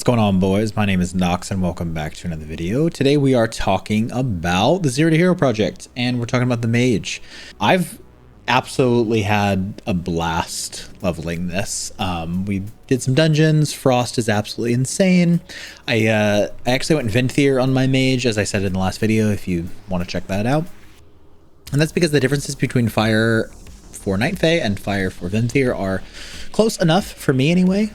What's going on, boys? My name is Nox and welcome back to another video. Today we are talking about the Zero to Hero project and we're talking about the Mage. I've absolutely had a blast leveling this. We did some dungeons. Frost is absolutely insane. I actually went Venthyr on my Mage, as I said in the last video, if you want to check that out. And that's because the differences between Fire for Night Fae and Fire for Venthyr are close enough for me anyway.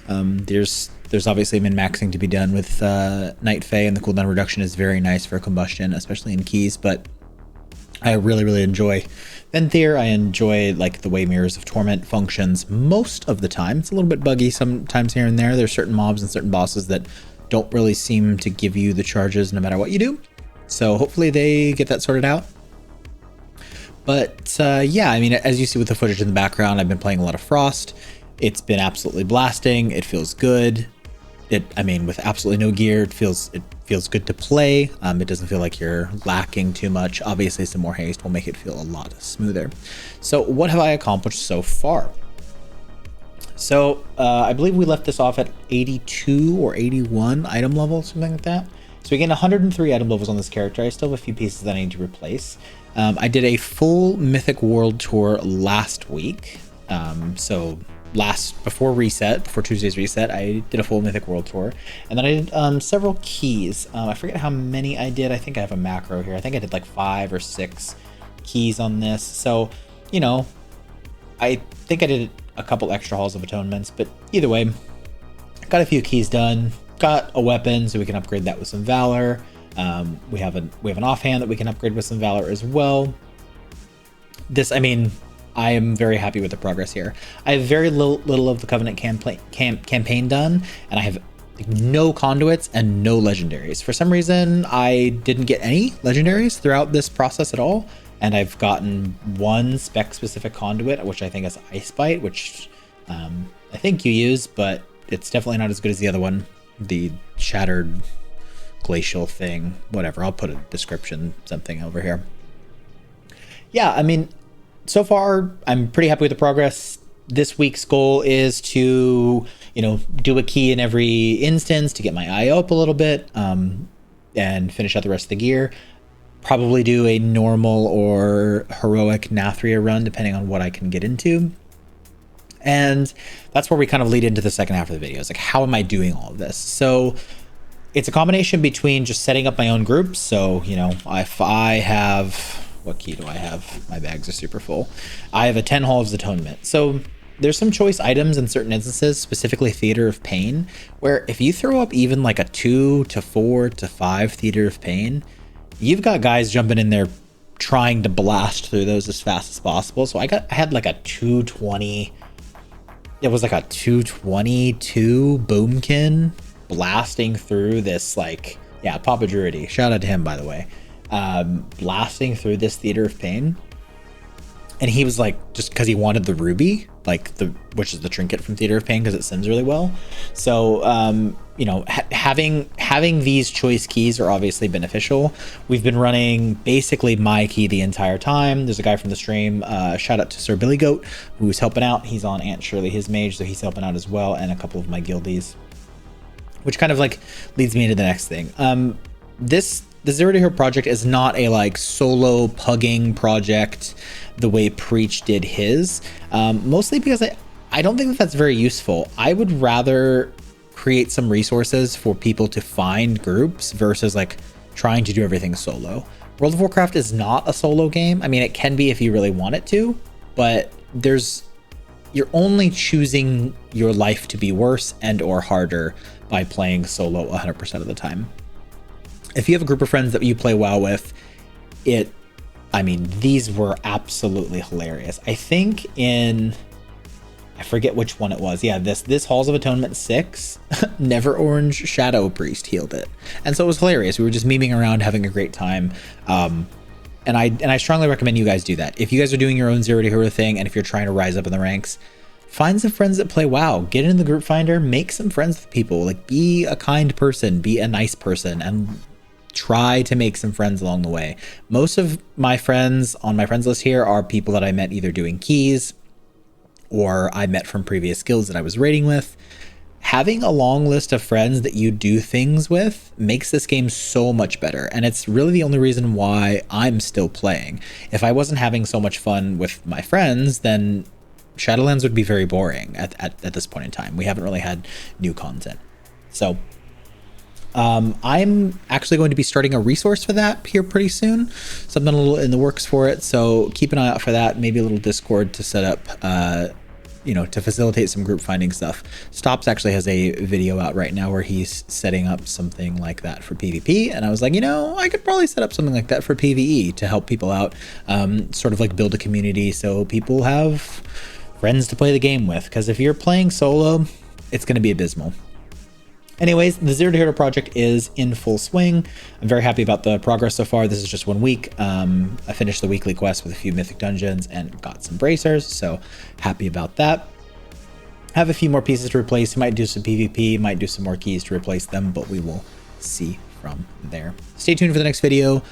There's obviously min-maxing to be done with Night Fae, and the cooldown reduction is very nice for combustion, especially in keys, but I really enjoy Venthyr. I enjoy like the way Mirrors of Torment functions most of the time. It's a little bit buggy sometimes here and there. There's certain mobs and certain bosses that don't really seem to give you the charges no matter what you do. So hopefully they get that sorted out. But yeah, I mean, as you see with the footage in the background, I've been playing a lot of Frost. It's been absolutely blasting. It feels good. I mean, with absolutely no gear, it feels good to play. It doesn't feel like you're lacking too much. Obviously, some more haste will make it feel a lot smoother. So what have I accomplished so far? So I believe we left this off at 82 or 81 item level, something like that. So we gained 103 item levels on this character. I still have a few pieces that I need to replace. I did a full Mythic World Tour last week. Before Tuesday's reset, I did a full Mythic World Tour, and then I did several keys. I forget how many I did. I think I have a macro here. I think I did like 5 or 6 keys on this. So, you know, I think I did a couple extra Halls of Atonements, but either way, got a few keys done. Got a weapon, so we can upgrade that with some Valor. We have an offhand that we can upgrade with some Valor as well. I am very happy with the progress here. I have very little of the Covenant campaign done, and I have no conduits and no legendaries. For some reason, I didn't get any legendaries throughout this process at all, and I've gotten one spec-specific conduit, which I think is Ice Bite, which I think you use, but it's definitely not as good as the other one, the Shattered Glacial thing. Whatever, I'll put a description, something over here. Yeah, I mean, so far, I'm pretty happy with the progress. This week's goal is to, do a key in every instance to get my IO up a little bit, and finish out the rest of the gear. Probably do a normal or heroic Nathria run, depending on what I can get into. And that's where we kind of lead into the second half of the video. It's like, how am I doing all of this? So it's a combination between just setting up my own groups. So, if I have... What key do I have? My bags are super full. I have a 10 Halls of Atonement. So there's some choice items in certain instances, specifically Theater of Pain, where if you throw up even like a 2 to 4 to 5 Theater of Pain, you've got guys jumping in there trying to blast through those as fast as possible. So I had like a 220. It was like a 222 Boomkin blasting through this, Papa Druidy. Shout out to him, by the way. Blasting through this Theater of Pain, and he was like, just because he wanted the ruby, which is the trinket from Theater of Pain, because it sends really well. So having these choice keys are obviously beneficial. We've been running basically my key the entire time. There's a guy from the stream, shout out to Sir Billy Goat, who's helping out. He's on Aunt Shirley, his mage, so he's helping out as well, and a couple of my guildies, which kind of leads me into the next thing. The Zero to Hero project is not a solo pugging project the way Preach did his, mostly because I don't think that's very useful. I would rather create some resources for people to find groups versus trying to do everything solo. World of Warcraft is not a solo game. I mean, it can be if you really want it to, but you're only choosing your life to be worse and or harder by playing solo 100% of the time. If you have a group of friends that you play WoW with, these were absolutely hilarious. I think I forget which one it was. Yeah, this Halls of Atonement 6, Never Orange Shadow Priest healed it. And so it was hilarious. We were just memeing around, having a great time. And I strongly recommend you guys do that. If you guys are doing your own Zero to Hero thing, and if you're trying to rise up in the ranks, find some friends that play WoW. Get in the group finder, make some friends with people. Be a kind person, be a nice person, and try to make some friends along the way. Most of my friends on my friends list here are people that I met either doing keys or I met from previous guilds that I was raiding with. having a long list of friends that you do things with makes this game so much better. And it's really the only reason why I'm still playing. If I wasn't having so much fun with my friends, then Shadowlands would be very boring at this point in time. We haven't really had new content. So I'm actually going to be starting a resource for that here pretty soon. Something a little in the works for it. So keep an eye out for that. Maybe a little Discord to set up, to facilitate some group finding stuff. Stops actually has a video out right now where he's setting up something like that for PvP. And I was like, I could probably set up something like that for PvE to help people out, sort of like build a community so people have friends to play the game with. Because if you're playing solo, it's going to be abysmal. Anyways, the Zero to Hero project is in full swing. I'm very happy about the progress so far. This is just 1 week. I finished the weekly quest with a few mythic dungeons and got some bracers, so happy about that. Have a few more pieces to replace. Might do some PvP, might do some more keys to replace them, but we will see from there. Stay tuned for the next video.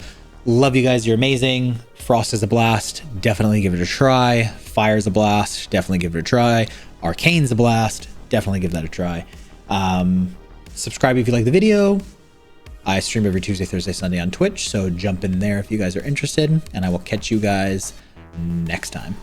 Love you guys. You're amazing. Frost is a blast. Definitely give it a try. Fire is a blast. Definitely give it a try. Arcane's a blast. Definitely give that a try. Subscribe if you like the video. I stream every Tuesday, Thursday, Sunday on Twitch, so jump in there if you guys are interested, and I will catch you guys next time.